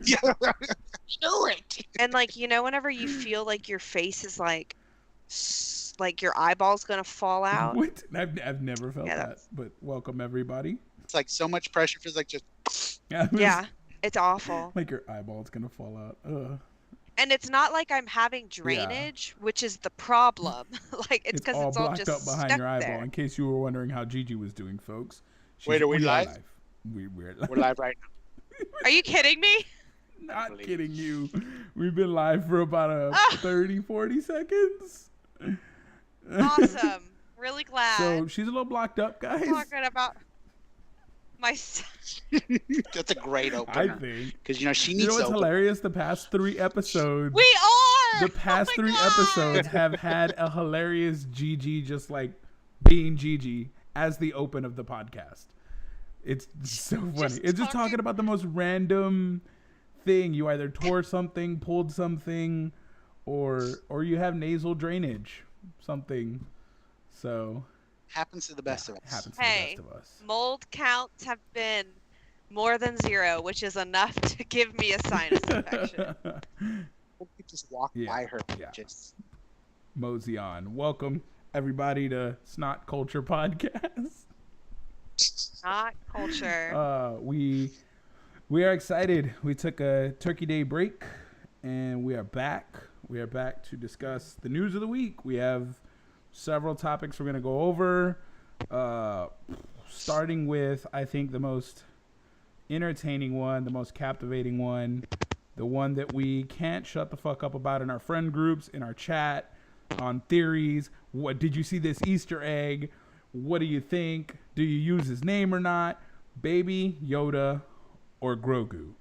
Do it. And like, whenever you feel like your face is like your eyeball's gonna fall out. What? I've never felt Yeah, that. But welcome everybody. It's like so much pressure feels like just. Yeah, it's awful. Like your eyeball's gonna fall out. Ugh. And it's not like I'm having drainage, which is the problem. Like it's because it's all blocked just up behind stuck your eyeball. there. In case you were wondering how Gigi was doing, folks. Wait, are we live? We're live right now. Are you kidding me? Not kidding you. We've been live for about 30, 40 seconds. Awesome. Really glad. So she's a little blocked up, guys. Talking about my. That's a great opener. I think. Because she needs. You know what's to hilarious? The past 3 episodes. We are. The past 3 God. episodes have had a hilarious Gigi just like being Gigi as the open of the podcast. It's so funny. It's just talking about the most random thing. You either tore something, pulled something, or you have nasal drainage, something. So happens to the best of us. Happens to the best of us. Mold counts have been more than 0, which is enough to give me a sinus infection. Just walk by her. Yeah. Just mosey on. Welcome everybody to Snot Culture Podcast. Snot Culture. We are excited. We took a Turkey Day break, and we are back. We are back to discuss the news of the week. We have several topics we're going to go over, starting with, I think, the most entertaining one, the most captivating one, the one that we can't shut the fuck up about in our friend groups, in our chat, on theories. What did you see this Easter egg? What do you think? Do you use his name or not? Baby Yoda or Grogu?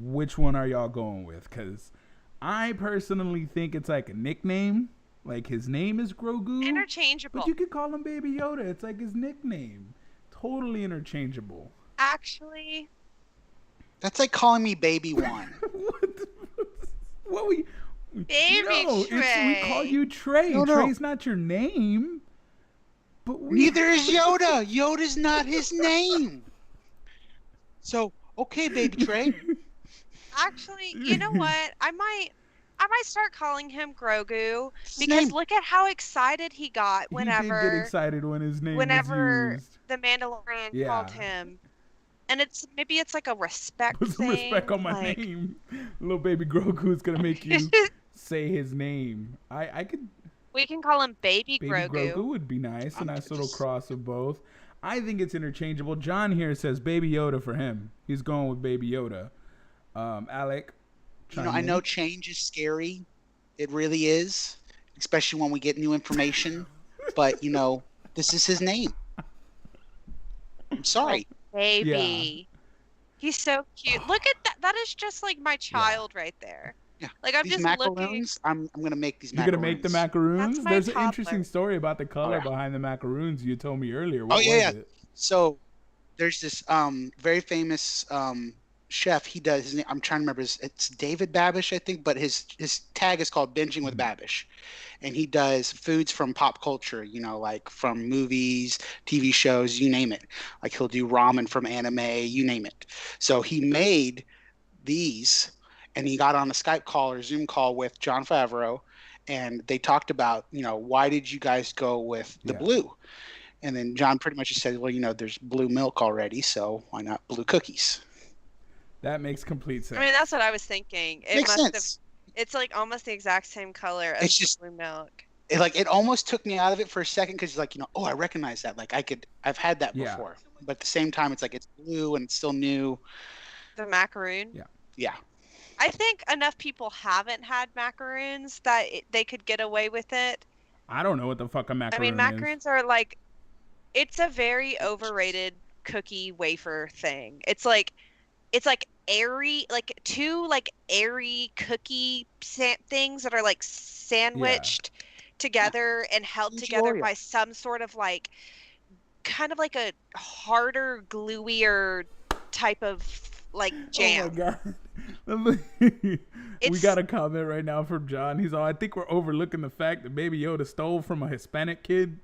Which one are y'all going with? Because I personally think it's like a nickname. Like his name is Grogu. Interchangeable. But you could call him Baby Yoda. It's like his nickname. Totally interchangeable. Actually. That's like calling me Baby One. What we... Baby Trey. We call you Trey. No. Trey's not your name. But neither is Yoda. Yoda's not his name. So, okay, Baby Trey. Actually, you know what? I might start calling him Grogu because name. look at how excited he got whenever he did get excited when his name was used. the Mandalorian called him. And maybe it's like a respect Put some thing. respect on my name. Little baby Grogu is gonna make you say his name. I could. We can call him Baby Grogu. Grogu. Grogu would be nice. A nice little cross of both. I think it's interchangeable. John here says Baby Yoda for him. He's going with Baby Yoda. Alec. I know change is scary. It really is, especially when we get new information. But this is his name. I'm sorry. Baby. Yeah. He's so cute. Look at that. That is just like my child right there. Yeah. Like I'm these just macaroons, looking. I'm gonna make these. You're gonna make the macaroons. There's toddler. an interesting story about the color behind the macaroons you told me earlier. What was it? So there's this very famous chef. He does his name. I'm trying to remember. It's David Babish, I think, but his tag is called Binging with Babish, and he does foods from pop culture. Like from movies, TV shows, you name it. Like he'll do ramen from anime, you name it. So he made these. And he got on a Skype call or Zoom call with Jon Favreau, and they talked about, why did you guys go with the blue? And then John pretty much just said, well, there's blue milk already, so why not blue cookies? That makes complete sense. I mean, that's what I was thinking. Makes sense. It's like almost the exact same color as the blue milk. It almost took me out of it for a second because it's like, oh, I recognize that. Like I've had that before. But at the same time, it's like it's blue and it's still new. The macaroon? Yeah. I think enough people haven't had macaroons that they could get away with it. I don't know what the fuck a macaroon is. I mean, macaroons are like, it's a very overrated cookie wafer thing. It's like airy, like two like airy cookie things that are like sandwiched together and held together by some sort of like, kind of like a harder, gluier type of like jam. Oh my god. We got a comment right now from John. He's all, I think we're overlooking the fact that Baby Yoda stole from a Hispanic kid.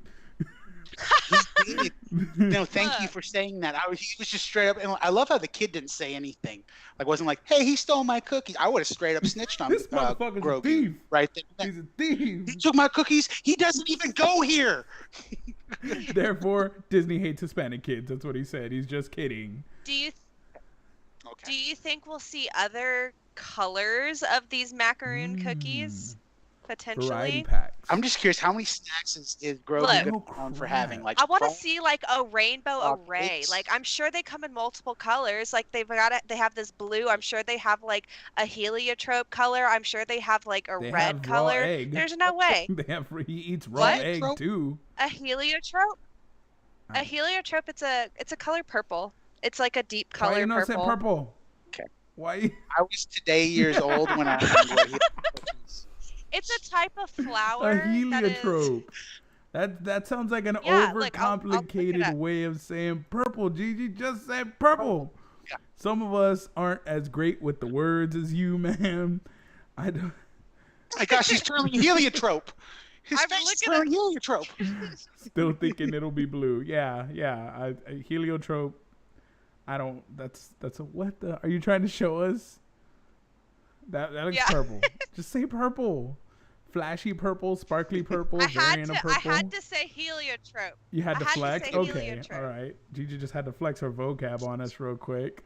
No, thank you Look, for saying that. He was just straight up, and I love how the kid didn't say anything. Like, wasn't like, "Hey, he stole my cookies." I would have straight up snitched on This motherfucker's a Grogu thief. right then. He's a thief. He took my cookies. He doesn't even go here. Therefore, Disney hates Hispanic kids. That's what he said. He's just kidding. do you Okay. do you think we'll see other colors of these macaroon cookies Variety potentially? packs. I'm just curious, how many snacks is Grogu Look, going Oh, to be known for crap. having? Like, I want to phone see like a rainbow array. cakes? Like I'm sure they come in multiple colors. Like they have this blue. I'm sure they have like a heliotrope color. I'm sure they have like a They red have raw color. egg. There's no way. He eats raw What? egg Heliotrope? too. A heliotrope? A I- heliotrope, it's a color purple. It's like a deep Why color you not say purple. purple? Okay. Why? I was today years old when I learned what he cookies. It's a type of A flower that is. heliotrope. That sounds like an Yeah, look, I'll look it overcomplicated up. way of saying purple. Gigi, just say purple. Yeah. Some of us aren't as great with the words as you, ma'am. I don't. My gosh, he's turning heliotrope. His I'm face is looking turning heliotrope. Still thinking it'll be blue. Yeah. A heliotrope. I don't. That's a what the? Are you trying to show us? That looks Yeah. purple. Just say purple. Flashy purple, sparkly purple, variant of I purple. had to say heliotrope. You had I to had to flex? say Okay, heliotrope. all right. Gigi just had to flex her vocab on us real quick.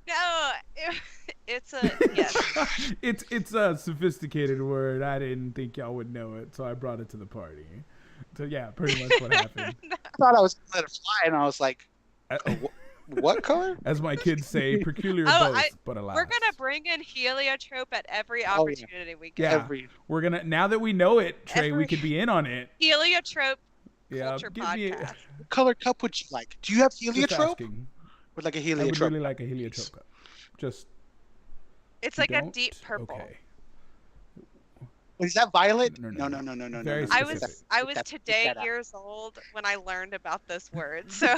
No, it's a yes. It's a sophisticated word. I didn't think y'all would know it, so I brought it to the party. So yeah, pretty much what happened. I thought I was going to let it fly, and I was like, Uh, what color? As my kids say, peculiar Oh, both, but alas. We're gonna bring in heliotrope at every Oh, yeah. opportunity we get. Yeah. Every We're gonna now that we know it, Trey, we Every- could be in on it. Heliotrope Yeah, culture give me podcast. what color cup would you like? Do you have just heliotrope? asking. Would like a I would heliotrope? really like a heliotrope cup. Just It's you like a don't? deep purple. Okay. Is that violet? No, No, no, no, no, no, no, Very no. I specific. was That's- today that out. years old when I learned about this word. So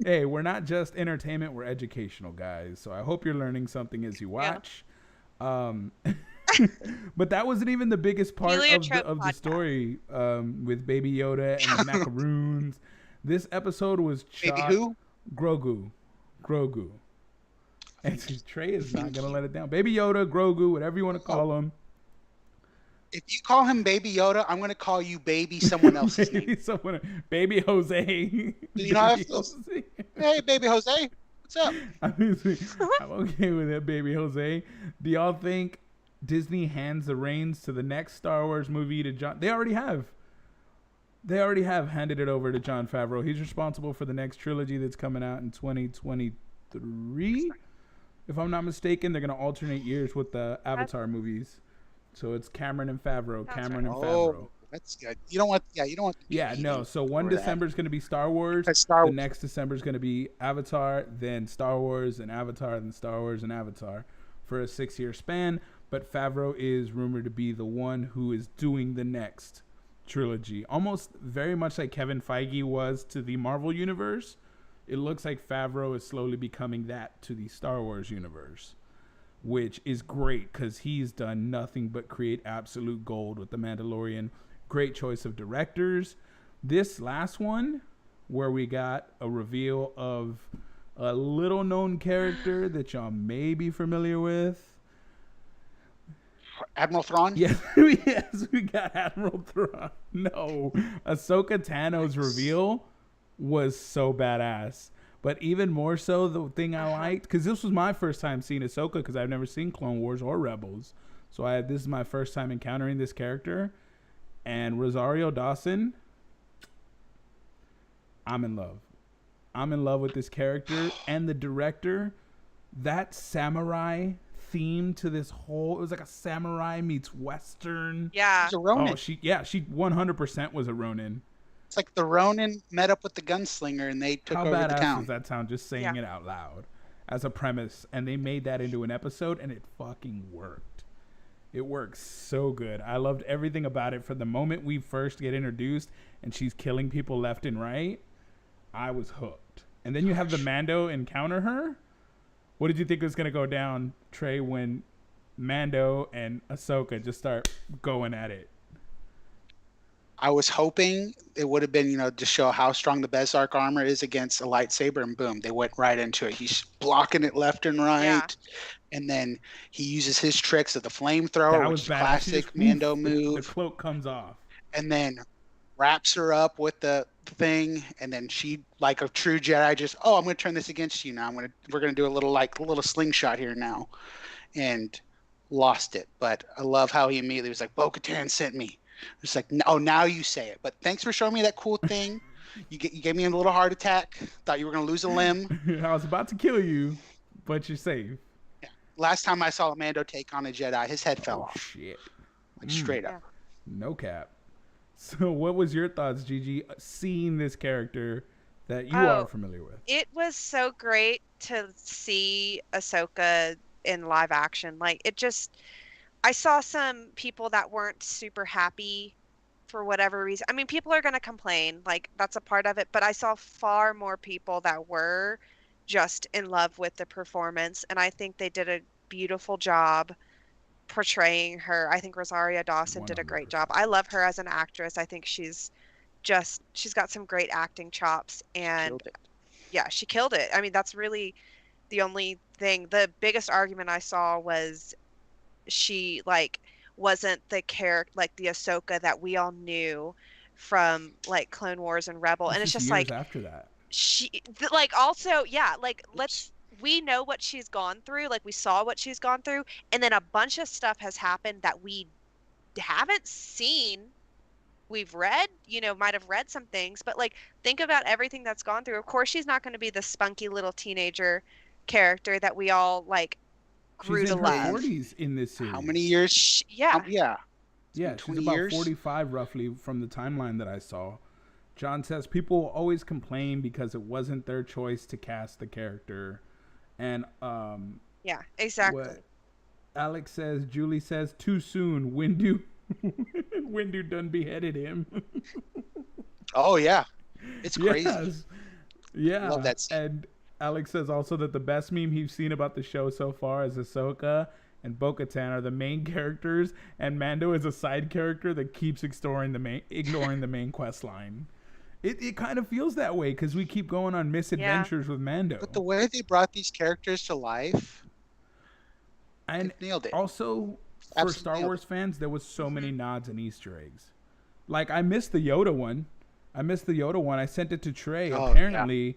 Hey, we're not just entertainment, we're educational, guys. So I hope you're learning something as you Yeah. watch. But that wasn't even the biggest part Heliotrope of the podcast. story with Baby Yoda and the macaroons. This episode was Baby shot. who? Grogu. And Trey is not gonna let it down. Baby Yoda, Grogu, whatever you want to call him. If you call him Baby Yoda, I'm going to call you Baby someone else's name. Baby Jose. You know how Baby it feels? Jose. Hey, Baby Jose, what's up? I'm okay with it, Baby Jose. Do y'all think Disney hands the reins to the next Star Wars movie to John? They already have. They already have handed it over to Jon Favreau. He's responsible for the next trilogy that's coming out in 2023. If I'm not mistaken, they're going to alternate years with the Avatar movies. So it's Cameron and Favreau. That's Cameron right. and Favreau. Oh, that's good. You don't want, you don't want. Yeah, no. So one December is going to be Star Wars. Because Star The Wars. next December is going to be Avatar, then Star Wars and Avatar, then Star Wars and Avatar for a 6-year span. But Favreau is rumored to be the one who is doing the next trilogy. Almost very much like Kevin Feige was to the Marvel universe. It looks like Favreau is slowly becoming that to the Star Wars universe, which is great because he's done nothing but create absolute gold with The Mandalorian. Great choice of directors. This last one, where we got a reveal of a little known character that y'all may be familiar with. Admiral Thrawn. Yes, yes, we got Admiral Thrawn. No, Ahsoka Tano's reveal was so badass. But even more so, the thing I liked, because this was my first time seeing Ahsoka, because I've never seen Clone Wars or Rebels. So this is my first time encountering this character. And Rosario Dawson, I'm in love. I'm in love with this character. And the director, that samurai theme to this whole, it was like a samurai meets Western. yeah, He's a Ronin. Oh, she 100% was a Ronin. It's like the Ronin met up with the gunslinger and they took How over the badass town. does that sound? Just saying Yeah. it out loud as a premise, and they made that into an episode, and it fucking worked. It works so good. I loved everything about it. From the moment we first get introduced, and she's killing people left and right, I was hooked. And then you have the Mando encounter her. What did you think was gonna go down, Trey, when Mando and Ahsoka just start going at it? I was hoping it would have been, to show how strong the Berserk armor is against a lightsaber, and boom, they went right into it. He's blocking it left and Yeah. right, and then he uses his tricks of the flamethrower, That which was is badass. She just classic Mando woof, the move, cloak comes off. and then wraps her up with the thing, and then she, like a true Jedi, just, oh, I'm gonna turn this against you now. We're gonna do a little slingshot here now, and lost it. But I love how he immediately was like, Bo-Katan sent me. It's like, oh, now you say it. But thanks for showing me that cool thing. You gave me a little heart attack. Thought you were gonna lose a limb. I was about to kill you, but you're safe. Yeah. Last time I saw Mando take on a Jedi, his head fell Oh off, shit. like straight Yeah. up. No cap. So, what was your thoughts, Gigi, seeing this character that you are Oh, familiar with? it was so great to see Ahsoka in live action. Like it just I saw some people that weren't super happy for whatever reason. I mean, people are going to complain, like that's a part of it, but I saw far more people that were just in love with the performance, and I think they did a beautiful job portraying her. I think Rosaria Dawson did a great job. 100%. I love her as an actress. I think she's got some great acting chops, and Killed it. yeah, she killed it. I mean, that's really the only thing. The biggest argument I saw was she like wasn't the character like the Ahsoka that we all knew from like Clone Wars and Rebel. This And it's is just years like after that. like also yeah, like Oops. we know what she's gone through, like we saw what she's gone through, and then a bunch of stuff has happened that we haven't seen. We've read, might have read some things, but like think about everything that's gone through. Of course, she's not going to be the spunky little teenager character that we all like She's grew to in her And love. 40s in this how many series. years? Yeah. Yeah, it's been Yeah, she's 20 about years. 45 roughly from the timeline that I saw. John says people always complain because it wasn't their choice to cast the character. And Yeah, exactly. what Alex says, Julie says, too soon. Windu, Windu done beheaded him. Oh yeah, it's crazy. Yes. Yeah. Love that scene. And Alex says also that the best meme he's seen about the show so far is Ahsoka and Bo-Katan are the main characters, and Mando is a side character that keeps ignoring the main quest line. It kind of feels that way because we keep going on misadventures with Mando. But the way they brought these characters to life, And they nailed it. also, for Absolutely Star nailed Wars fans, there was so many Mhm. nods and Easter eggs. Like, I missed the Yoda one. I sent it to Trey. Oh, yeah. Apparently,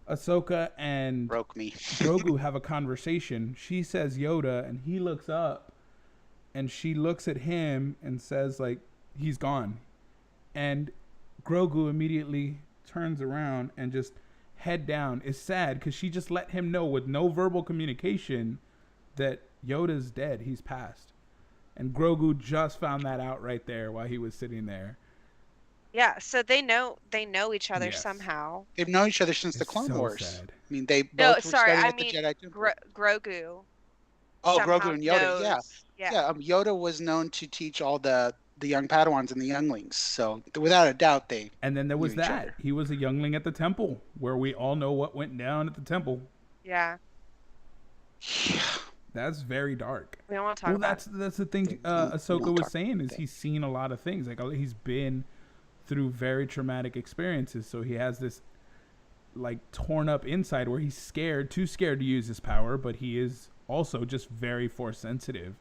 Ahsoka and Broke me. Grogu have a conversation. She says Yoda, and he looks up, and she looks at him and says, like, he's gone. And Grogu immediately turns around and just head down. Is sad because she just let him know with no verbal communication that Yoda's dead. He's passed. And Grogu just found that out right there while he was sitting there. Yeah, so they know each other Yes. somehow. They've known each other since the It's Clone so Wars. sad. I mean, they No, both were sorry, studying I at the mean Jedi Temple. Grogu Oh, somehow Grogu and Yoda. Yeah, knows. Yeah. yeah. Yoda was known to teach all the young Padawans and the younglings. So without a doubt, they And then there was knew each that. other. He was a youngling at the temple, where we all know what went down at the temple. Yeah. That's very dark. We don't want to talk Well, about that's the thing We Ahsoka don't was talk saying about is that. he's seen a lot of things. Like he's been through very traumatic experiences, so he has this like torn up inside where he's scared, too scared to use his power, but he is also just very force sensitive.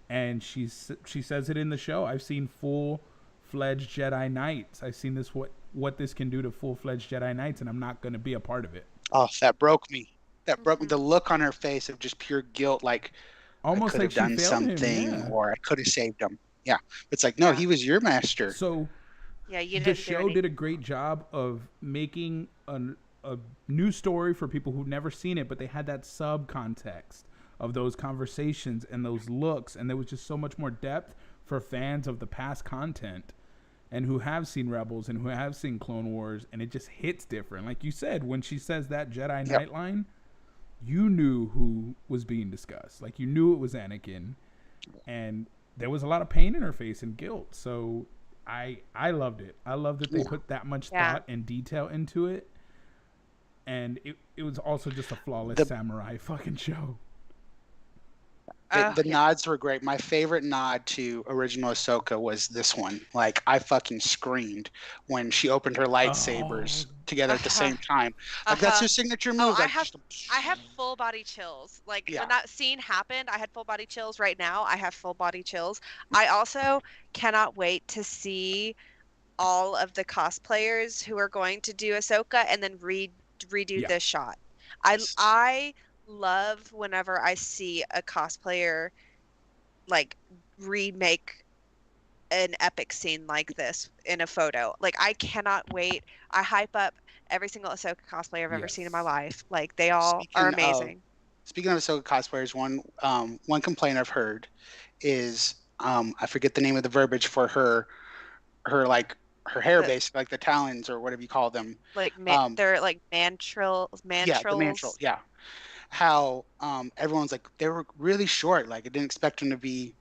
And she says it in the show. I've seen full-fledged Jedi Knights. I've seen this what this can do to full-fledged Jedi Knights, and I'm not going to be a part of it. Oh, that broke me. That broke me. Mhm. The look on her face of just pure guilt, like I Almost could like have she done failed something, him. Yeah. or I could have saved him. Yeah, it's like no, Yeah. he was your master. So Yeah, you the didn't do show any. did a great job of making a new story for people who've never seen it, but they had that sub context of those conversations and those looks, and there was just so much more depth for fans of the past content and who have seen Rebels and who have seen Clone Wars, and it just hits different. Like you said, when she says that Jedi Yep. Knight line, you knew who was being discussed. Like you knew it was Anakin, and there was a lot of pain in her face and guilt. So I loved it. I loved that they Yeah. put that much Yeah. thought and detail into it, and it was also just a flawless The samurai fucking show. Oh The yeah. nods were great. My favorite nod to original Ahsoka was this one. Like I fucking screamed when she opened her Oh, lightsabers together at the Uh-huh. same time. Like that's Uh-huh. her signature Oh, move. Like just I have full body chills. Like when yeah. that scene happened, I had full body chills. Right now, I have full body chills. I also cannot wait to see all of the cosplayers who are going to do Ahsoka and then redo yeah. this shot. Yes. I love whenever I see a cosplayer like remake an epic scene like this in a photo. Like I cannot wait. I hype up every single Ahsoka cosplayer I've ever seen in my Yes. life. Like they all are Speaking of amazing. speaking of Ahsoka cosplayers, one complaint I've heard is I forget the name of the verbiage for her like her hair The basically like the talons or whatever you call them. like Um they're like yeah, the mantle. mantrils. Yeah. How everyone's like they were really short. Like I didn't expect them to be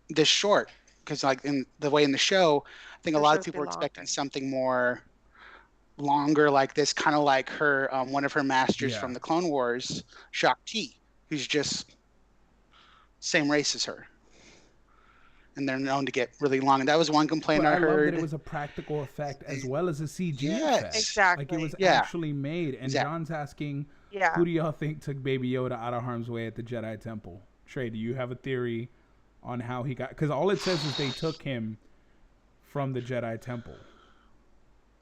this short because like in the way in the show, I think a They're lot of supposed to be people were expecting longer. something more longer like this, kind of like her one of her masters Yeah. from the Clone Wars, Shakti, who's just same race as her, and they're known to get really long. And that was one complaint But I I love that it heard. was a practical effect as well as a CG effect. Yes, Like it was Exactly. yeah, actually made. And exactly. John's asking, Yeah. who do y'all think took Baby Yoda out of harm's way at the Jedi Temple? Trey, do you have a theory on how he got? Because all it says is they took him from the Jedi Temple.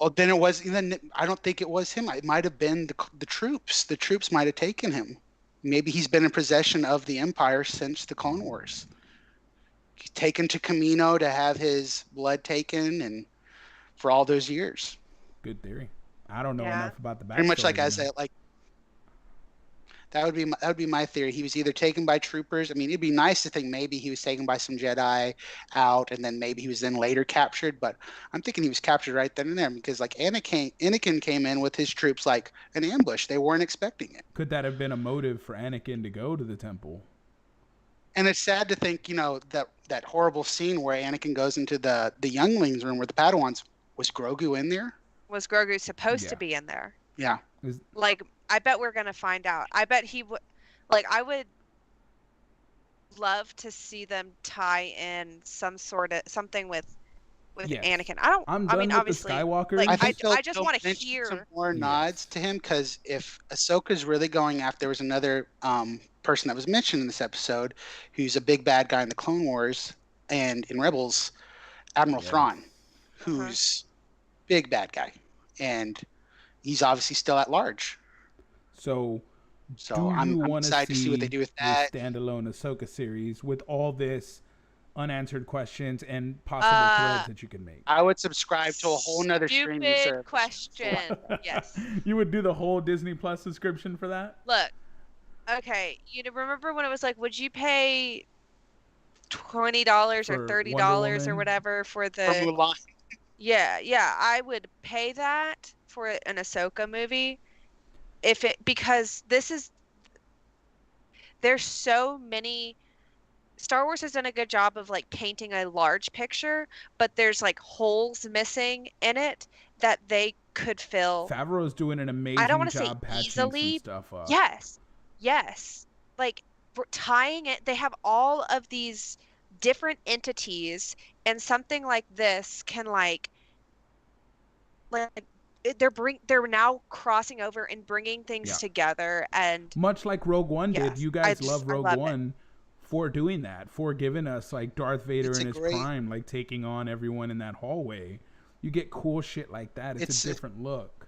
Well, then it was. Then I don't think it was him. It might have been the troops. The troops might have taken him. Maybe he's been in possession of the Empire since the Clone Wars. He's taken to Camino to have his blood taken, and for all those years, Good theory. I don't know Yeah. enough about the pretty much like backstory to as know. a like that would be my theory. He was either taken by troopers. I mean, it'd be nice to think maybe he was taken by some Jedi out, and then maybe he was then later captured. But I'm thinking he was captured right then and there because like Anakin came in with his troops like an ambush. They weren't expecting it. Could that have been a motive for Anakin to go to the temple? And it's sad to think, that horrible scene where Anakin goes into the younglings room where the Padawans was Grogu in there? Was Grogu supposed to Yeah. be in there? Yeah. Is, Like I bet we're gonna find out. I bet he would. Like I would love to see them tie in some sort of something with yes. Anakin. I don't. I'm I mean, done with the obviously, Skywalkers. like I think I just they'll want to mention some hear. more nods Yes. to him because if Ahsoka's really going after, there was another person that was mentioned in this episode who's a big bad guy in the Clone Wars and in Rebels, Admiral Yes. Thrawn, Uh-huh. who's big bad guy, and he's obviously still at large. So, So do you I'm want to excited to see what they see do with a that. standalone Ahsoka series with all this unanswered questions and possible Uh, threads that you can make? I would subscribe to a whole nother streaming Stupid service. question. Yes. You would do the whole Disney Plus subscription for that? Look. Okay. Remember when it was like, would you pay $20 or For Wonder $30 or Woman? whatever for For the? Mulan. Yeah. I would pay that for an Ahsoka movie if it because there's so many. Star Wars has done a good job of like painting a large picture, but there's like holes missing in it that they could fill. Favreau's doing an I don't amazing want to say job patching some easily. stuff up. Yes. Yes. Like tying it, they have all of these different entities, and something like this can like they're now crossing over and bringing things Yeah. together, and Much like Rogue One did. yes, You I guys just love I Rogue love it. One for doing that, for giving us like Darth Vader It's a in his great. prime, like taking on everyone in that hallway. You get cool shit like that. It's a It's different look.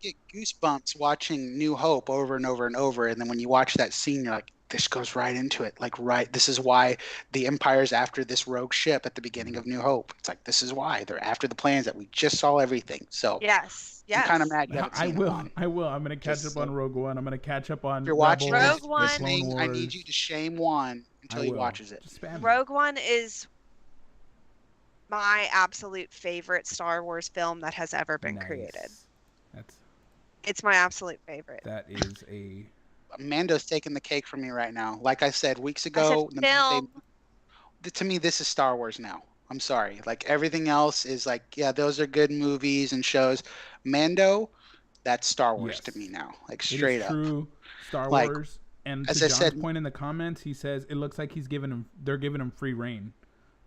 get goosebumps watching New Hope over and over and over, and then when you watch that scene, you're like, this goes right into it. Like, right, this is why the Empire's after this rogue ship at the beginning of New Hope. It's like this is why they're after the plans that we just saw everything. So Yes. I'm kind of Yes. mad you haven't I seen it will. on. I will. I'm gonna catch Just up on Rogue One. I'm gonna catch up on if you're watching Rebels, this, Rogue One- the Clone listening, I need you Wars. to shame Juan I until he will. watches it. Just spam me. Rogue One is my absolute favorite Star Wars film that has ever been created. Nice. That's It's my absolute favorite. that is a Mando's taking the cake from me right now. Like I said weeks I said ago, the minute film. to me this is Star Wars now. I'm sorry. Like everything else is like, yeah, those are good movies and shows. Mando, that's Star Wars yes. to me now. Like It straight is up. true Star Like Wars, And to as I John's said, point in the comments, he says it looks like they're giving him free reign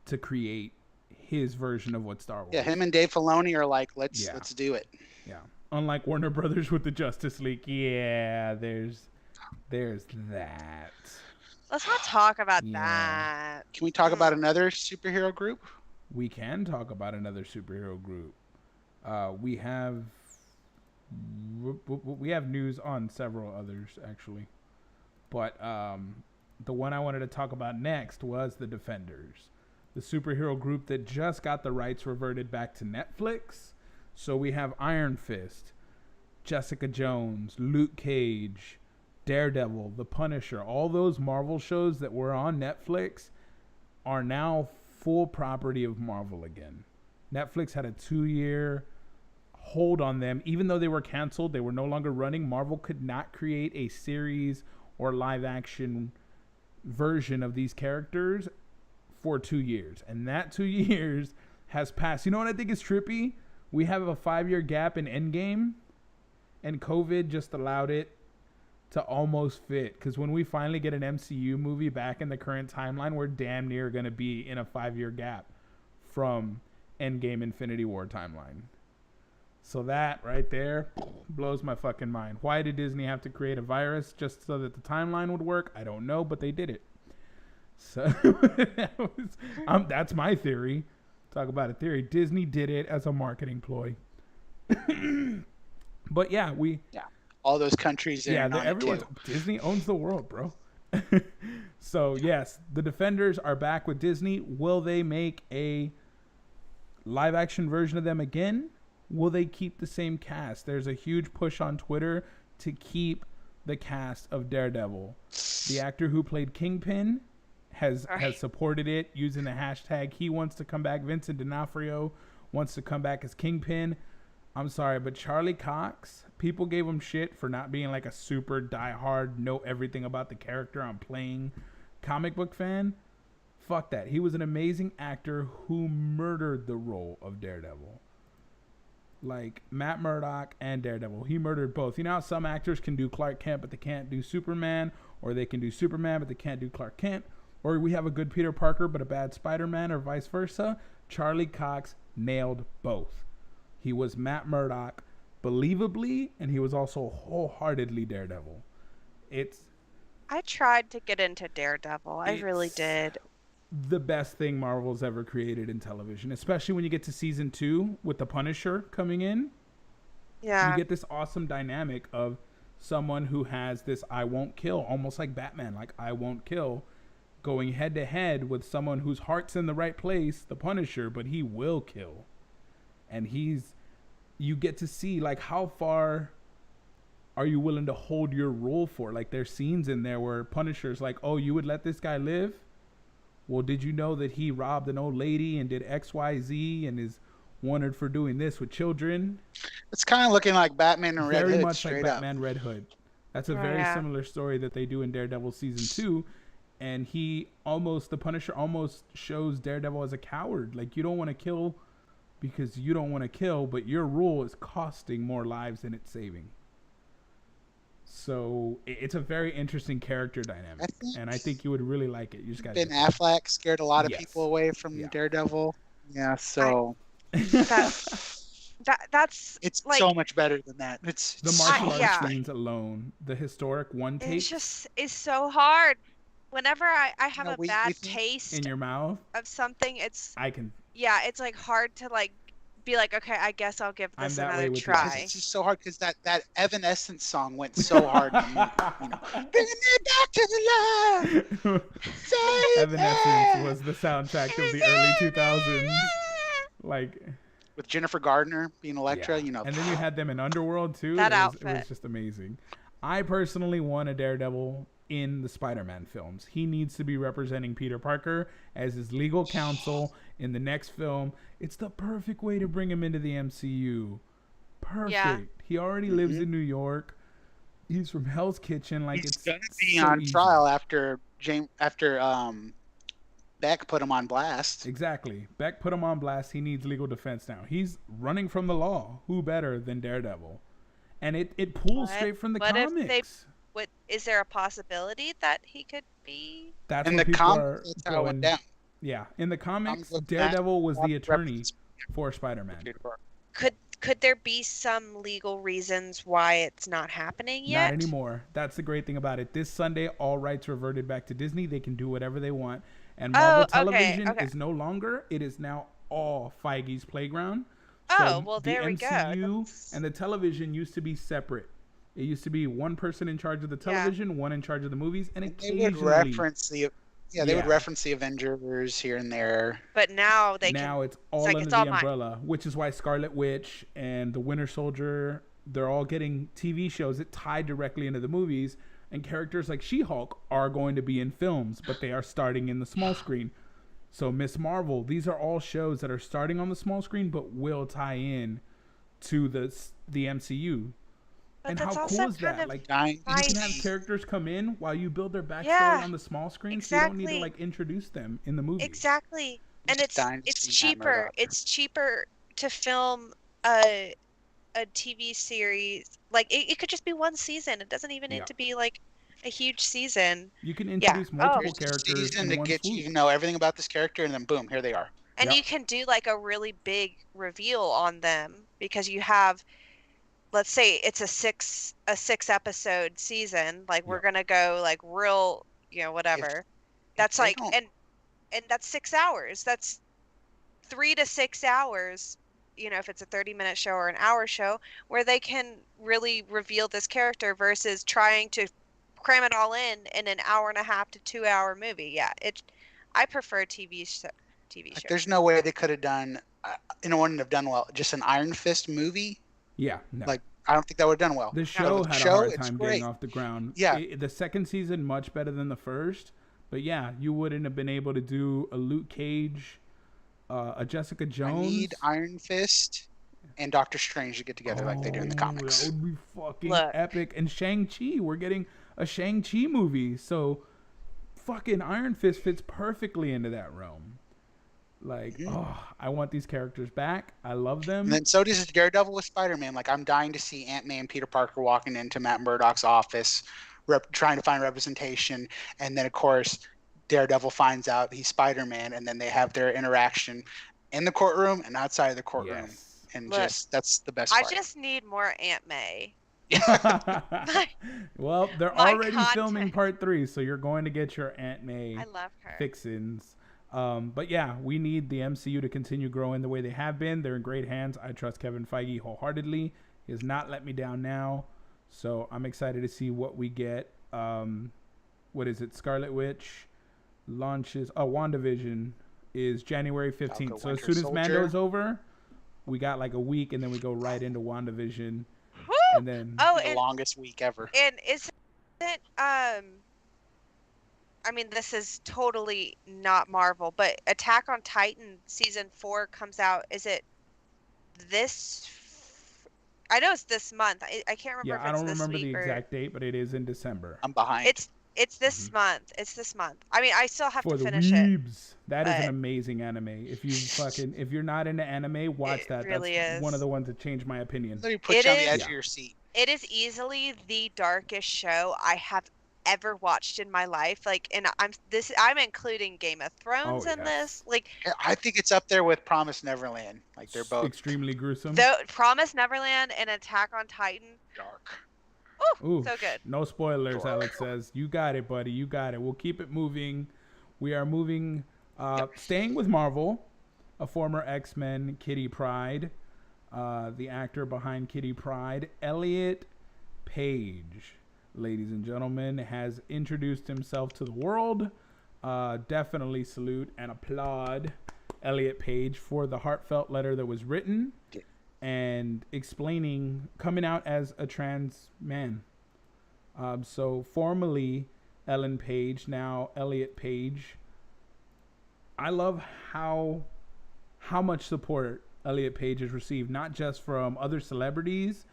to create his version of what Star yeah, Wars. him and Dave Filoni are like, let's Yeah. do it. Yeah. Unlike Warner Brothers with the Justice League, yeah, there's that. Let's not talk about Yeah. that. Can we talk about another superhero group? We can talk about another superhero group. We have news on several others actually, but the one I wanted to talk about next was the Defenders, the superhero group that just got the rights reverted back to Netflix. So we have Iron Fist, Jessica Jones, Luke Cage, Daredevil, The Punisher. All those Marvel shows that were on Netflix are now full property of Marvel again. Netflix had a 2-year hold on them. Even though they were canceled, they were no longer running. Marvel could not create a series or live action version of these characters for 2 years. And that 2 years has passed. You know what I think is trippy? We have a 5-year gap in Endgame, and COVID just allowed it to almost fit. Because when we finally get an MCU movie back in the current timeline, we're damn near going to be in a 5-year gap from Endgame Infinity War timeline. So that right there blows my fucking mind. Why did Disney have to create a virus just so that the timeline would work? I don't know, but they did it. So that's my theory. Talk about a theory. Disney did it as a marketing ploy. But yeah, all those countries. Everyone. Disney owns the world, bro. So yes, the Defenders are back with Disney. Will they make a live action version of them again? Will they keep the same cast? There's a huge push on Twitter to keep the cast of Daredevil. The actor who played Kingpin has supported it using the hashtag he wants to come back. Vincent D'Onofrio wants to come back as Kingpin. I'm sorry, but Charlie Cox, people gave him shit for not being like a super diehard, know everything about the character I'm playing comic book fan. Fuck that. He was an amazing actor who murdered the role of Daredevil. Like Matt Murdock and Daredevil. He murdered both. You know how some actors can do Clark Kent, but they can't do Superman, or they can do Superman, but they can't do Clark Kent, or we have a good Peter Parker, but a bad Spider-Man, or vice versa. Charlie Cox nailed both. He was Matt Murdock believably, and he was also wholeheartedly Daredevil. I tried to get into Daredevil. I really did. The best thing Marvel's ever created in television, especially when you get to season 2 with the Punisher coming in. Yeah. You get this awesome dynamic of someone who has this I won't kill, almost like Batman, like I won't kill, going head to head with someone whose heart's in the right place, the Punisher, but he will kill. And you get to see like how far are you willing to hold your role for? Like there's scenes in there where Punisher's like, oh, you would let this guy live? Well, did you know that he robbed an old lady and did XYZ and is wanted for doing this with children? It's kind of looking like Batman and Red Hood. Very much like up. Batman Red Hood. That's a very similar story that they do in Daredevil season 2. And the Punisher almost shows Daredevil as a coward. Like, you don't want to kill because you don't want to kill, but your rule is costing more lives than it's saving. So it's a very interesting character dynamic, and I think you would really like it. You just got Ben Affleck scared a lot of people away from Daredevil. Yeah, so that's it's like, so much better than that. It's the martial arts scenes alone, the historic one take. It's so hard. Whenever I have a bad taste in your mouth of something, it's like hard to like be like, okay, I guess I'll give this another try. It's just so hard because that Evanescence song went so hard. Bringing me back to the light. Evanescence was the soundtrack of the early 2000s. Like with Jennifer Gardner being Elektra, And then you had them in Underworld too. It was just amazing. I personally want a Daredevil in the Spider-Man films. He needs to be representing Peter Parker as his legal counsel in the next film. It's the perfect way to bring him into the MCU. Perfect. Yeah. He already lives in New York. He's from Hell's Kitchen. Like he's gonna be on trial after Beck put him on blast. Exactly. Beck put him on blast. He needs legal defense now. He's running from the law. Who better than Daredevil? And it pulls straight from the comics. What is there a possibility that he could be? That's In what the people comics, are that's how it went going. down. Yeah, in the Comic comics, book Matt Daredevil was the attorney represents for Spider-Man. Peter Parker. Could there be some legal reasons why it's not happening Not yet? anymore. That's the great thing about it. This Sunday, all rights reverted back to Disney. They can do whatever they want. And Marvel Oh, okay, Television okay. is no longer. It is now all Feige's playground. Oh, So well, the there we go. MCU That's and the television used to be separate. It used to be one person in charge of the yeah. television, one in charge of the movies, and And they would occasionally, reference the they would yeah. reference the Avengers here and there. But now they can. Now it's It's all like under it's all the mine. umbrella, which is why Scarlet Witch and the Winter Soldier, they're all getting TV shows that tie directly into the movies. And characters like She-Hulk are going to be in films, but they are starting in the small screen. So Miss Marvel, these are all shows that are starting on the small screen, but will tie in to the MCU. But And that's how also cool is kind that? of Like, Dying to you can nice. have see. characters come in while you build their backstory Yeah, on the small screen, so you don't need to exactly. like introduce them in the movies. Exactly. I'm And just dying to it's see Matt cheaper. Murdock. It's cheaper to film a TV series. Like it could just be one season. It doesn't even need Yeah. to be like a huge season. You can Yeah. introduce Oh, multiple Here's the characters season in to one get you swoop. to know everything about this character, and then boom, here they are. and Yep. you can do like a really big reveal on them because you have, let's say it's a six episode season. Like we're Yep. gonna go like real, If whatever. if That's they like don't, and that's 6 hours. That's 3 to 6 hours, if it's a 30-minute show or an hour show, where they can really reveal this character versus trying to cram it all in an hour and a half to 2 hour movie. Yeah, I prefer TV like, shows. there's no way they could have done, wouldn't have done well. Just an Iron Fist movie, Yeah, no. like I don't think that would have done well. The No. show The had a show, hard it's time getting great. off the ground. Yeah, The second season much better than the first, but yeah, you wouldn't have been able to do a Luke Cage, a Jessica I Jones. need Iron Fist and Doctor Strange to get together like they do in the That comics. would be fucking Look. epic. And Shang-Chi, we're getting a Shang-Chi movie, so fucking Iron Fist fits perfectly into that realm. Like, I want these characters back. I love them. And then so does Daredevil with Spider-Man. Like I'm dying to see Ant-Man, Peter Parker walking into Matt Murdock's office, trying to find representation, and then of course Daredevil finds out he's Spider-Man, and then they have their interaction in the courtroom and outside of the courtroom, Yes. and Look, just that's the best I part. just need more Aunt May. Well, they're My already filming content. part 3, so you're going to get your Aunt May I love her. fixins. But yeah, we need the MCU to continue growing the way they have been. They're in great hands. I trust Kevin Feige wholeheartedly. He has not let me down now. So I'm excited to see what we get. What is it? Scarlet Witch launches. Oh, WandaVision is January 15th. Falcon So as Winter soon as Soldier. Mando's over, we got like a week, and then we go right into WandaVision. Woo! And then Oh, The longest week ever. and isn't it I mean, this is totally not Marvel, but Attack on Titan season 4 comes out. Is it this? I know it's this month. I can't remember yeah, if I it's don't this remember the week or exact date, but it is in December. I'm behind. it's this month. It's this month. I mean, I still have For to the finish it. weebs. That is an but- amazing anime. If you're not into anime, watch It that. really That's is. one of the ones that changed my opinion. Literally put It you on the is- edge Yeah. of your seat. It is easily the darkest show I have ever watched in my life. Like, and I'm including Game of Thrones Oh, in yes. this. Like, I think it's up there with Promise Neverland. Like they're both extremely gruesome. though Promise Neverland and Attack on Titan. dark. Ooh, so good. No spoilers, Alex says. You got it, buddy. You got it. We'll keep it moving. We are moving, staying with Marvel. A former X-Men, Kitty Pryde. The actor behind Kitty Pryde, Elliot Page, ladies and gentlemen, has introduced himself to the world. Definitely salute and applaud Elliot Page for the heartfelt letter that was written and explaining coming out as a trans man. So formerly Ellen Page, now Elliot Page. I love how much support Elliot Page has received, not just from other celebrities,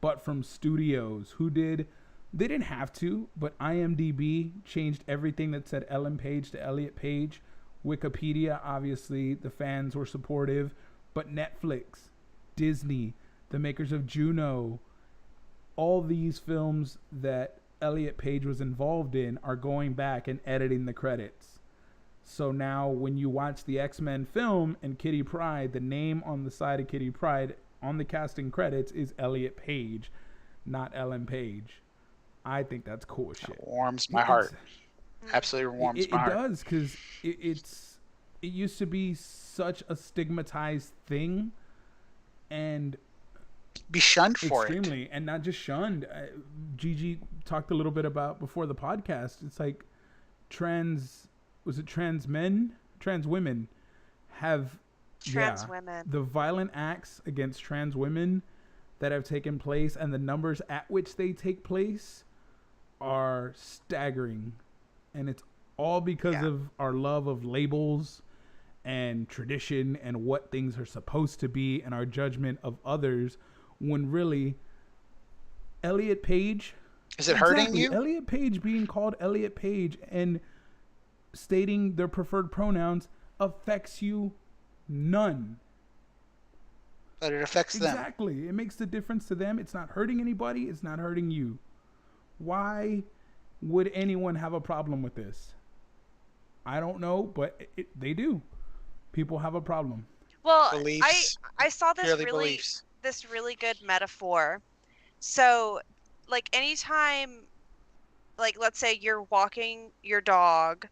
but from studios who they didn't have to, but IMDb changed everything that said Ellen Page to Elliot Page. Wikipedia, obviously, the fans were supportive, but Netflix, Disney, the makers of Juno, all these films that Elliot Page was involved in are going back and editing the credits. So now when you watch the X-Men film and Kitty Pryde, the name on the side of Kitty Pryde on the casting credits is Elliot Page, not Ellen Page. I think that's cool as shit. It warms my heart. Absolutely warms my heart. It does, because it used to be such a stigmatized thing, and be shunned for extremely, and not just shunned. Gigi talked a little bit about before the podcast. It's like trans women have women. The violent acts against trans women that have taken place and the numbers at which they take place are staggering, and it's all because of our love of labels and tradition and what things are supposed to be and our judgment of others, when really Elliot Page, is it hurting you? Elliot Page being called Elliot Page and stating their preferred pronouns affects you none. But it affects them. Exactly. It makes the difference to them. It's not hurting anybody. It's not hurting you. Why would anyone have a problem with this? I don't know, but they do. People have a problem. Well, Beliefs, I saw this beliefs. this really good metaphor. So, like, anytime, like, let's say you're walking your dog,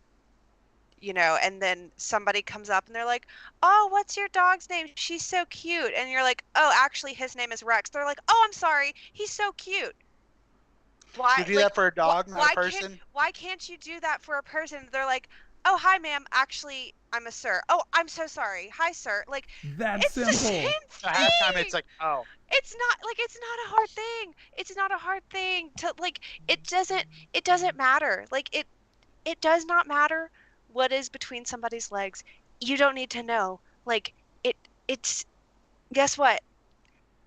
you know, and then somebody comes up and they're like, "Oh, what's your dog's name? She's so cute." And you're like, "Oh, actually, his name is Rex." They're like, "Oh, I'm sorry, he's so cute." Why You do that for a dog, not a person? Why can't you do that for a person? They're like, "Oh, hi, ma'am. Actually, I'm a sir." "Oh, I'm so sorry. Hi, sir." Like, that's it's simple. the same thing. Half time it's like, oh. It's not a hard thing. It's not a hard thing to, like, it doesn't matter. Like, it does not matter what is between somebody's legs. You don't need to know. Like, it's guess what?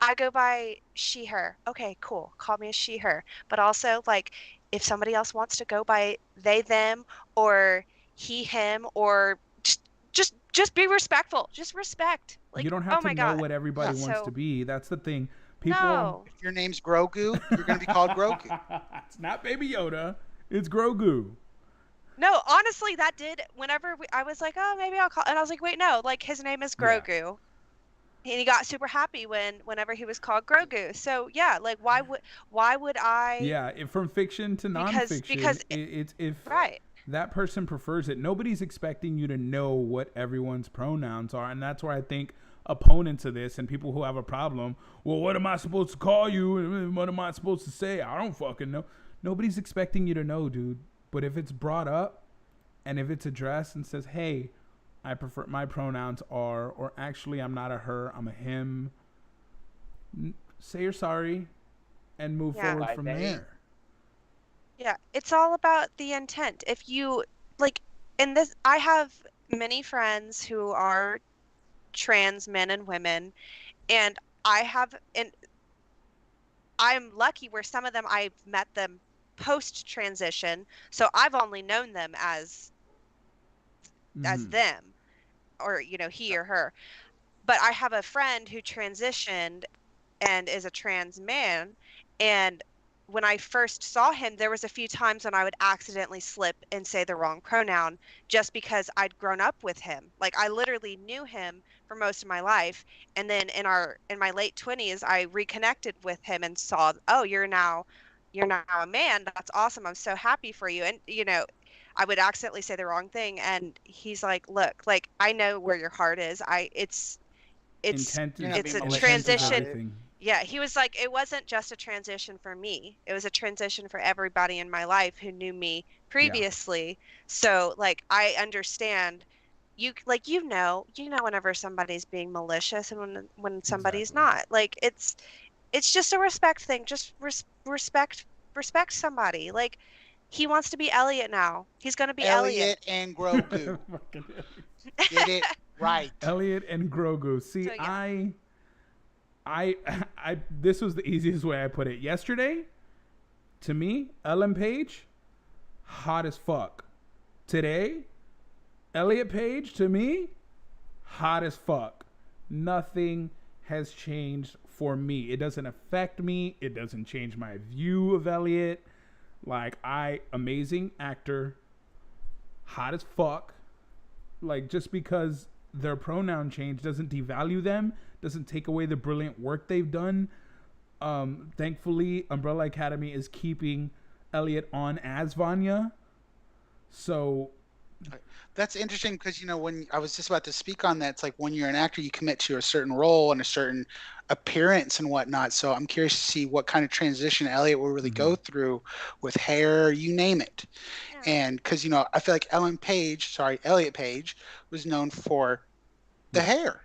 I go by she, her. Okay, cool. Call me a she, her. But also, like, if somebody else wants to go by they, them, or he, him, or just be respectful. Just respect. Like, you don't have oh my to know God. what everybody wants to be. That's the thing. People. No. If your name's Grogu, you're going to be called Grogu. It's not Baby Yoda. It's Grogu. No, honestly, that did. Whenever I was like, "Oh, maybe I'll call," and I was like, "Wait, no! Like, his name is Grogu." Yeah. And he got super happy whenever he was called Grogu. So yeah, like, why would I? Yeah, from fiction to nonfiction, because it's if right. that person prefers it. Nobody's expecting you to know what everyone's pronouns are, and that's where I think opponents of this and people who have a problem. Well, what am I supposed to call you? And what am I supposed to say? I don't fucking know. Nobody's expecting you to know, dude. But if it's brought up and if it's addressed and says, "Hey, I prefer my pronouns are," or actually I'm not a her, I'm a him, say you're sorry and move forward from there. Yeah, it's all about the intent. If you, like, in this, I have many friends who are trans men and women, and I'm lucky where some of them I've met them post transition, so I've only known them as them, or, you know, he or her. But I have a friend who transitioned and is a trans man, and when I first saw him, there was a few times when I would accidentally slip and say the wrong pronoun just because I'd grown up with him. Like, I literally knew him for most of my life, and then in my late 20s, I reconnected with him and saw, "Oh, you're now a man. That's awesome. I'm so happy for you." And, you know, I would accidentally say the wrong thing, and he's like, "Look, like, I know where your heart is. It's a transition." Yeah, he was like, "It wasn't just a transition for me. It was a transition for everybody in my life who knew me previously." Yeah. So, like, I understand. You, like, you know whenever somebody's being malicious and when somebody's not. Like, it's just a respect thing. Just respect somebody. Like, he wants to be Elliot now. He's gonna be Elliot and Grogu. Get it right. Elliot and Grogu. See, so, yeah. I this was the easiest way I put it. Yesterday, to me, Ellen Page, hot as fuck. Today, Elliot Page, to me, hot as fuck. Nothing has changed for me. It doesn't affect me. It doesn't change my view of Elliot. Like, amazing actor, hot as fuck. Like, just because their pronoun change doesn't devalue them, doesn't take away the brilliant work they've done. Thankfully, Umbrella Academy is keeping Elliot on as Vanya. So That's interesting because, when I was just about to speak on that, it's like when you're an actor, you commit to a certain role and a certain appearance and whatnot. So I'm curious to see what kind of transition Elliot will really go through with hair, you name it. Yeah. And because, I feel like Elliot Page was known for the yeah, hair.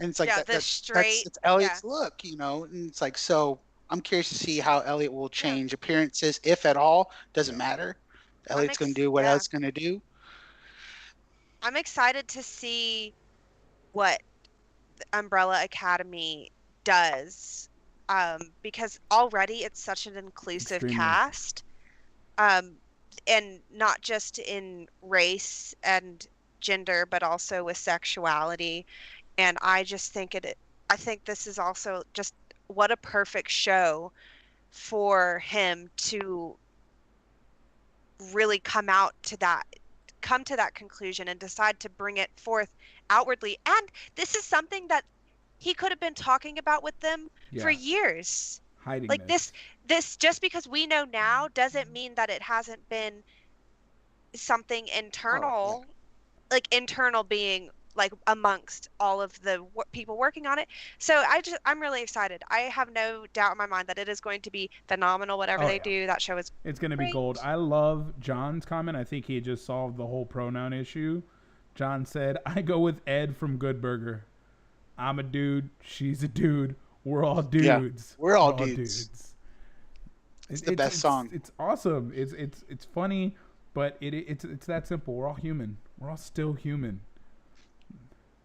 And it's like Yeah, that, the that's straight. it's Yeah. Elliot's look, and it's like, so I'm curious to see how Elliot will Yeah. change appearances, if at all. Doesn't yeah, matter. Elliot's going to do what Yeah. Elliot's going to do. I'm excited to see what Umbrella Academy does. Because already it's such an inclusive extremely. cast. Um, and not just in race and gender, but also with sexuality. And I think this is also just what a perfect show for him to really come to that conclusion and decide to bring it forth outwardly. And this is something that he could have been talking about with them for Yeah, years. hiding Like this. this just because we know now doesn't mean that it hasn't been something Oh, yeah. internal, like internal being like amongst all of the people working on it. So I'm really excited. I have no doubt in my mind that it is going to be phenomenal whatever Oh they yeah, do. That show is it's gonna be great. gold. I love John's comment. I think he just solved the whole pronoun issue. John said, "I go with Ed from Good Burger. I'm a dude. She's a dude. We're all Yeah. dudes. We're We're all all dudes. dudes." It's the best song. It's awesome. It's funny, but it's that simple. We're all human. We're all still human.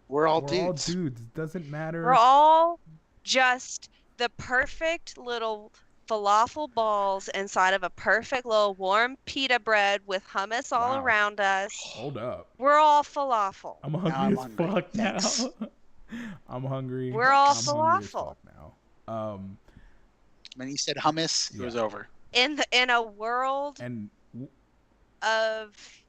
We're all We're all dudes. dudes. It doesn't We're matter. all just the perfect little falafel balls inside of a perfect little warm pita bread with hummus all Wow. around us. Hold up. We're all falafel. I'm Now hungry I'm as hungry. fuck Thanks. now. I'm hungry. We're all I'm Thanks. hungry as falafel. fuck now. When he said hummus, it Yeah. was over. In a world And of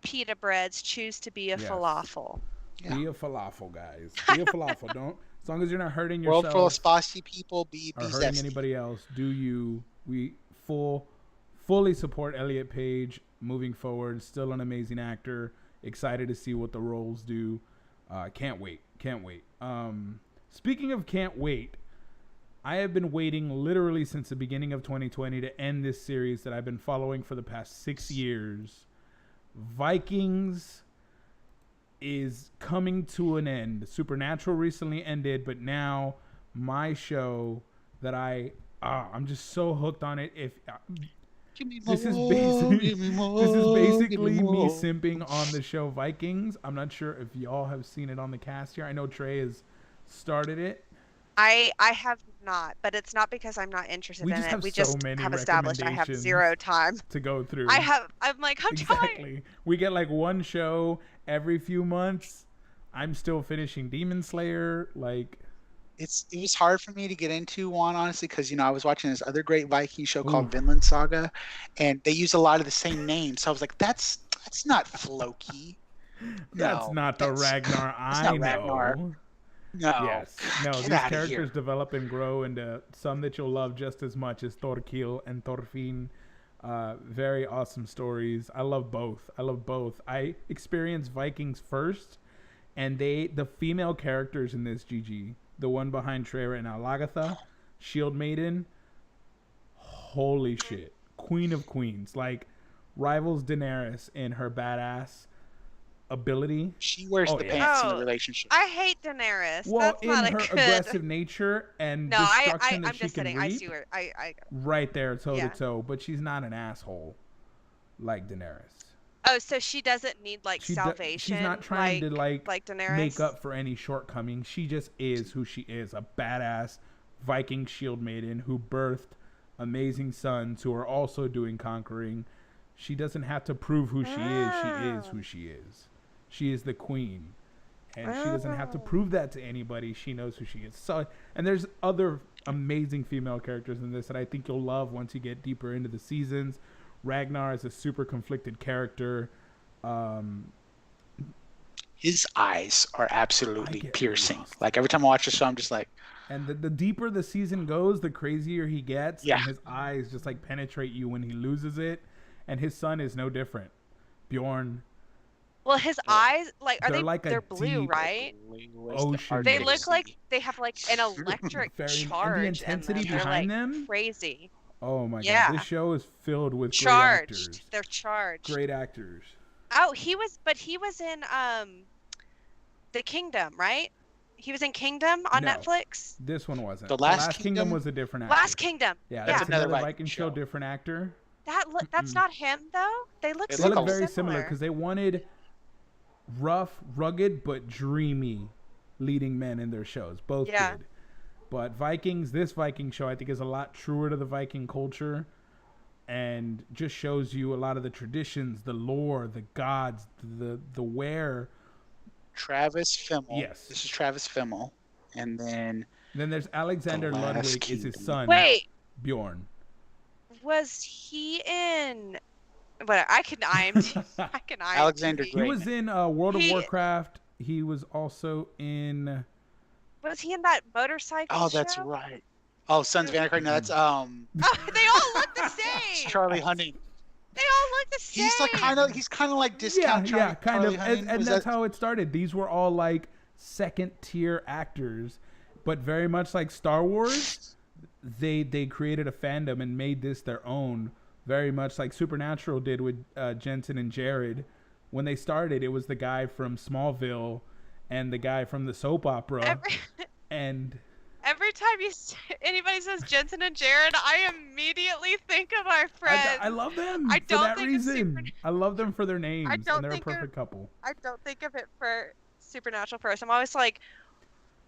pita breads, choose to be a yes, falafel. Yeah. be a falafel, guys. Be a falafel. Don't, as long as you're not hurting World full of yourself spicy people. Be or hurting zesty. anybody else, do you. We fully support Elliot Page moving forward. Still an amazing actor. Excited to see what the roles do. Can't wait. Can't wait. Speaking of can't wait, I have been waiting literally since the beginning of 2020 to end this series that I've been following for the past 6 years. Vikings is coming to an end. Supernatural recently ended, but now my show that I'm just so hooked on it. If Give me this is more, basically give me more, this is give me basically me more. simping on the show Vikings. I'm not sure if y'all have seen it on the cast here. I know Trey has started it. I have not, but it's not because I'm not interested We in just it. have We so just many have established I have zero time. to go through. I'm like, I'm trying. Exactly. We get like one show every few months. I'm still finishing Demon Slayer. Like, It was hard for me to get into, Juan, honestly, because I was watching this other great Viking show called oof, Vinland Saga, and they use a lot of the same names. So I was like, that's not Floki. that's No, not the Ragnar that's I not Ragnar. know. No, Yes. No, get these out of characters here. develop and grow into some that you'll love just as much as Thorkil and Thorfinn. Very awesome stories. I love both. I experienced Vikings first, and the female characters in this GG, the one behind Treyra and Alagatha, Shield Maiden, holy shit. Queen of Queens. Like, rivals Daenerys in her badass ability. She wears Oh, the yeah. pants in the Oh, relationship. I hate Daenerys. Well, That's in not a her good. aggressive nature and No, destruction that I'm she just can kidding. I reap, see where I right there, toe to yeah. toe. But she's not an asshole like Daenerys. Oh, so she doesn't need like salvation. She's not trying to like make Daenerys. up for any shortcomings. She just is who she is, a badass Viking shield maiden who birthed amazing sons who are also doing conquering. She doesn't have to prove who she is. She is who she is. She is the queen. And she doesn't have to prove that to anybody. She knows who she is. So, and there's other amazing female characters in this that I think you'll love once you get deeper into the seasons. Ragnar is a super conflicted character. Um, His eyes are I absolutely get piercing. lost. Like every time I watch the show, I'm just like, And the deeper the season goes, the crazier he gets, yeah. and his eyes just like penetrate you when he loses it. And his son is no different. Bjorn, Well, his eyes, like, are they're they? like a They're blue, deep right? ocean. They blue. look like they have like an electric Very, and the charge in intensity them. They're behind like them. crazy. Oh my god, Yeah. this show is filled with great Charged. actors. They're charged. Great actors. Oh, he was in The Kingdom, right? He was in Kingdom on No. Netflix. This one wasn't. The Last Kingdom Kingdom was a different actor. Last Kingdom. Yeah, Yeah. that's another Viking Viking show, show. different actor. That's not him though. They look They They so look look very similar because they wanted rough, rugged, but dreamy leading men in their shows. Both Yeah. did. But Vikings, this Viking show, I think, is a lot truer to the Viking culture and just shows you a lot of the traditions, the lore, the gods, the where. Travis Fimmel. Yes. This is Travis Fimmel. And then Then there's Alexander The Last Ludwig is his Kingdom. son, Wait, Bjorn. was he in? What I can IMDb. I can IMDb. Alexander He was in World of He- Warcraft. He was also in... Was he in that motorcycle? oh, that's show? right. Oh, Sons of Anarchy. No, that's Oh, they all look the same. Charlie Hunting. They all look the same. He's kind of like discount yeah, kind Charlie of. Hunting. And Was that's that- how it started. These were all like second tier actors, but very much like Star Wars, they created a fandom and made this their own. Very much like Supernatural did with Jensen and Jared. When they started, it was the guy from Smallville and the guy from the soap opera. And Every time anybody says Jensen and Jared, I immediately think of our friends. I love them I for don't that think it's reason. I love them for their names, don't and they're a think of- perfect couple. I don't think of it for Supernatural first. I'm always like,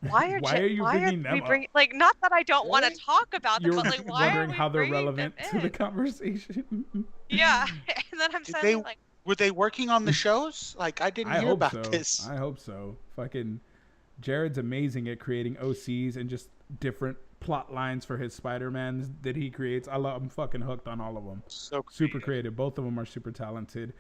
why are you bringing them up? like, not that I don't want Really? to talk about them, You're but like, why wondering are we how they're bringing relevant them to the in? conversation. Yeah, and then I'm Did suddenly they- like, Were they working on the shows? Like I didn't I hear hope about so. this. I hope so. Fucking Jared's amazing at creating OCs and just different plot lines for his Spider-Mans that he creates. I'm fucking hooked on all of them. So Super creative. Both of them are super talented.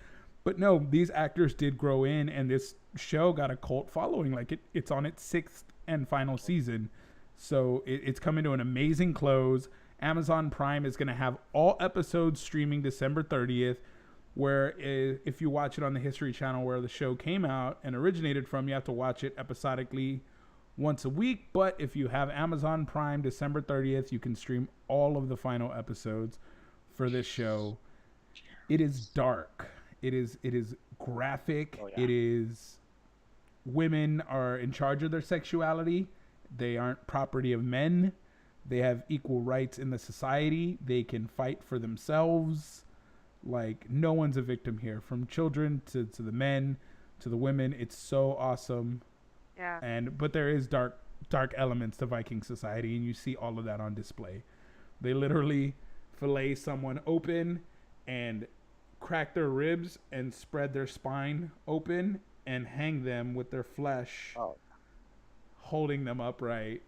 But no, these actors did grow in, and this show got a cult following. Like it's on its 6th and final season, so it's coming to an amazing close. Amazon Prime is going to have all episodes streaming December 30th. Where if you watch it on the History Channel, where the show came out and originated from, you have to watch it episodically once a week. But if you have Amazon Prime, December 30th, you can stream all of the final episodes for this show. It is dark. It is graphic. Oh, yeah. It is women are in charge of their sexuality. They aren't property of men. They have equal rights in the society. They can fight for themselves. Like, no one's a victim here, from children to the men to the women. It's so awesome. yeah. But there is dark elements to Viking society, and you see all of that on display. They literally fillet someone open and crack their ribs and spread their spine open and hang them with their flesh, holding them upright.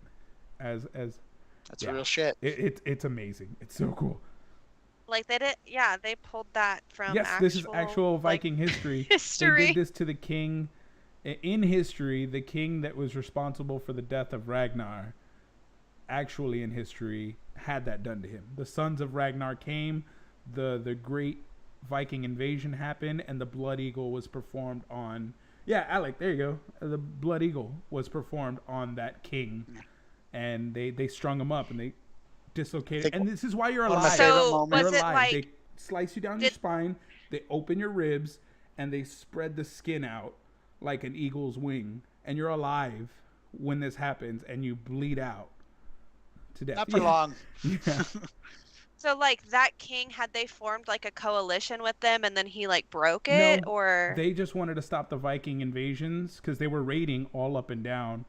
As that's yeah. real shit. It's amazing. It's so cool. Like they did, yeah. They pulled that from. Yes, this is actual like, Viking history. history. They did this to the king. In history, the king that was responsible for the death of Ragnar, actually in history, had that done to him. The sons of Ragnar came, the great Viking invasion happened, and the Blood Eagle was performed on... Yeah, Alec, there you go. The Blood Eagle was performed on that king, and they strung him up, and they dislocated. And this is why you're One of my alive. favorite So moments. was You're it alive. like? They slice you down your spine, they open your ribs, and they spread the skin out like an eagle's wing, and you're alive when this happens, and you bleed out to death. Not for long. Yeah. So like that king, had they formed like a coalition with them, and then he like broke it, No, or They just wanted to stop the Viking invasions because they were raiding all up and down.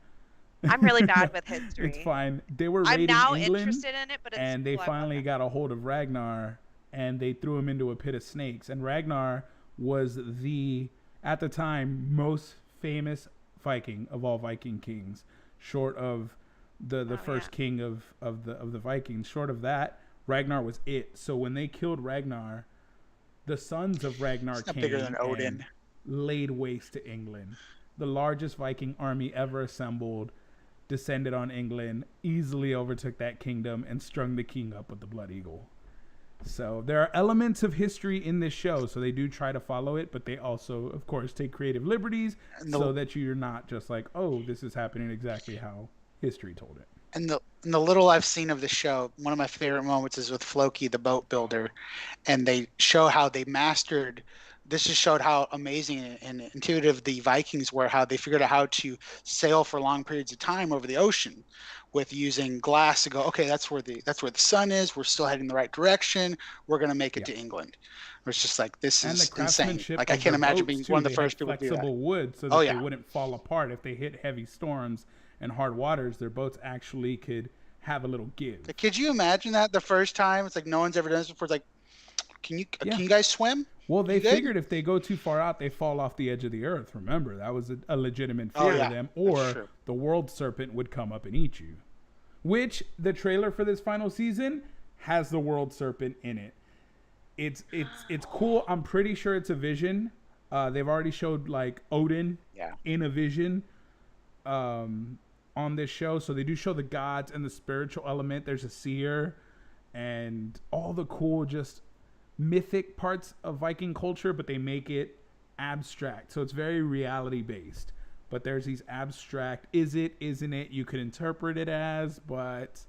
I'm really bad with history. It's fine. They were I'm raiding now England, interested in it, but it's and they cool, I finally wasn't. got a hold of Ragnar, and they threw him into a pit of snakes. And Ragnar was the, at the time, most famous Viking of all Viking kings, short of the Oh yeah. first king of the Vikings. Short of that, Ragnar was it. So when they killed Ragnar, the sons of Ragnar It's not bigger than came and Odin. laid waste to England. The largest Viking army ever assembled descended on England, easily overtook that kingdom, and strung the king up with the Blood Eagle. So there are elements of history in this show, so they do try to follow it, but they also, of course, take creative liberties And so the that you're not just like, oh, this is happening exactly how history told it. and the little I've seen of the show, one of my favorite moments is with Floki, the boat builder, and they show how they mastered. This just showed how amazing and intuitive the Vikings were, how they figured out how to sail for long periods of time over the ocean with using glass to go, okay, that's where the sun is. We're still heading the right direction. We're gonna make it Yeah. to England. It's just like this And the is insane. craftsmanship Like I of can't their imagine boats being one too. of the They had first people to do that. flexible wood so Oh that they yeah, wouldn't fall apart if they hit heavy storms and hard waters. Their boats actually could have a little give. like, could you imagine that the first time? It's like no one's ever done this before. It's like, can you Yeah. can you guys swim? Well, they You good? figured if they go too far out, they fall off the edge of the earth. Remember, that was a legitimate Oh fear yeah, of them, that's or true. the world serpent would come up and eat you. Which the trailer for this final season has the world serpent in it. It's cool. I'm pretty sure it's a vision. They've already showed like Odin Yeah. in a vision on this show, so they do show the gods and the spiritual element. There's a seer and all the cool just mythic parts of Viking culture, but they make it abstract. So it's very reality based. But there's these abstract, is it, isn't it? You could interpret it as, but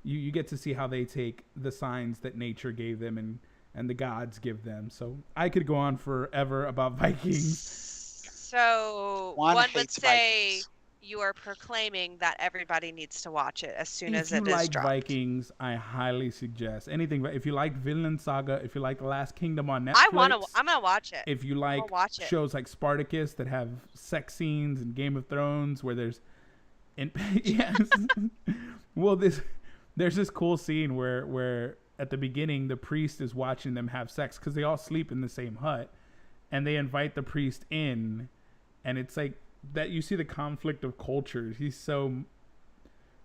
you get to see how they take the signs that nature gave them and the gods give them. So I could go on forever about Vikings. So Juan one would hates say Vikings. you are proclaiming that everybody needs to watch it as soon If as you it is like dropped. Vikings, I highly suggest anything. If you like Vinland Saga, if you like The Last Kingdom on Netflix, I'm gonna watch it. if you like I'll watch it. shows like Spartacus that have sex scenes and Game of Thrones where there's yes. Well, there's this cool scene where at the beginning the priest is watching them have sex because they all sleep in the same hut, and they invite the priest in, and it's like that you see the conflict of cultures. He's so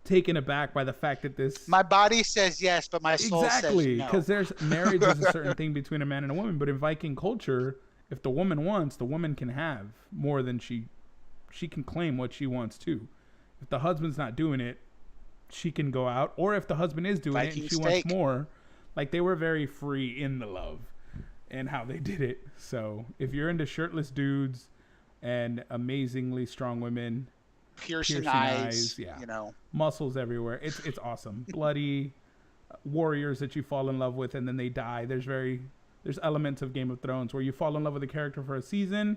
taken aback by the fact that this My body says yes, but my soul exactly says because no. there's marriage is a certain thing between a man and a woman, but in Viking culture, if the woman wants, the woman can have more than she can claim what she wants to. If the husband's not doing it, she can go out, or if the husband is doing it Viking and she steak. wants more, like they were very free in the love and how they did it. So if you're into shirtless dudes and amazingly strong women, Piercing piercing eyes, yeah, you know. muscles everywhere. It's awesome. Bloody warriors that you fall in love with and then they die. There's elements of Game of Thrones where you fall in love with a character for a season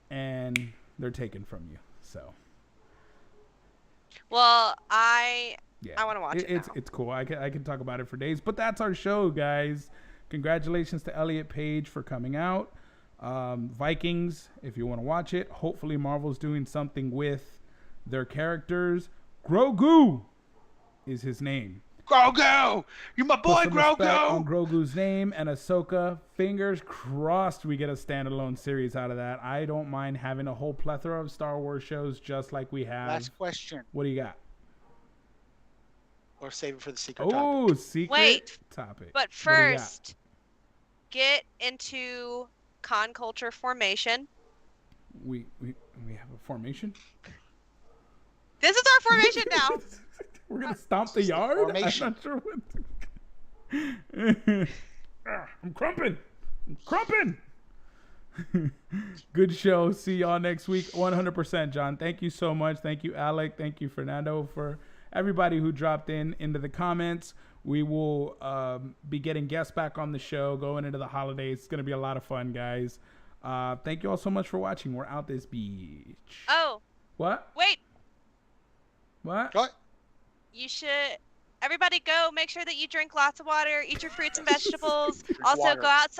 and they're taken from you. So Well, I yeah, want to watch it now. it's cool. I can talk about it for days. But that's our show, guys. Congratulations to Elliot Page for coming out. Vikings, if you want to watch it. Hopefully Marvel's doing something with their characters. Grogu is his name. Grogu! You're my boy, Put some respect on Grogu! Grogu's name and Ahsoka. Fingers crossed we get a standalone series out of that. I don't mind having a whole plethora of Star Wars shows just like we have. Last question. What do you got? Or save it for the secret topic. Oh, secret Wait, topic. But What do you got? first, get into con culture formation. We have a formation. This is our formation now. We're gonna stomp the yard. Formation. I'm not sure what. I'm crumping. Good show. See y'all next week. 100%, John. Thank you so much. Thank you, Alec. Thank you, Fernando, for everybody who dropped into the comments. We will be getting guests back on the show going into the holidays. It's gonna be a lot of fun, guys. Thank you all so much for watching. We're out this beach. Oh, What? wait. What? What? You should. Everybody go. Make sure that you drink lots of water. Eat your fruits and vegetables. Drink Also, water. go outside.